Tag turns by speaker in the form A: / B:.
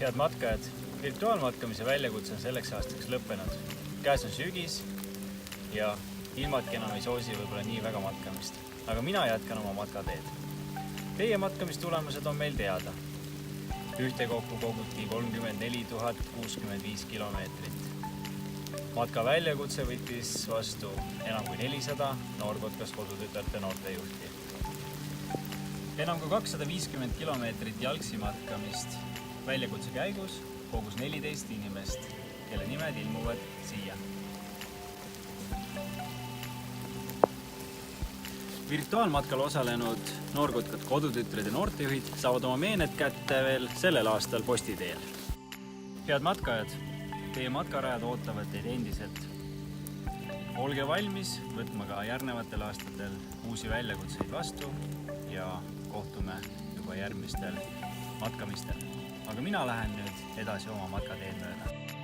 A: Head matkajad, virtuaalmatkamise väljakutse on selleks aastaks lõppenud. Käes on sügis ja ilmadki enam ei soosi võib-olla nii väga matkamist. Aga mina jätkan oma matkateed. Teie matkamistulemused on meil teada. Ühtekokku koguti 34 065 kilomeetrit. Matka väljakutse võttis vastu enam kui 400 Noorkotkas kodutütarte noortejuhti. Enam kui 250 kilomeetrit jalgsi matkamist väljakutse käigus kogus 14 inimest, kelle nimed ilmuvad siia. Virtuaalmatkal osalenud Noorkotkad kodutütred ja noortejuhid saavad oma meened kätte veel sellel aastal posti teel. Head matkajad, teie matkarajad ootavad teid endiselt. Olge valmis võtma ka järgnevatel aastatel uusi väljakutseid vastu ja kohtume juba järgmistel matkamistel. Aga mina lähen nüüd edasi oma matkateed mööda.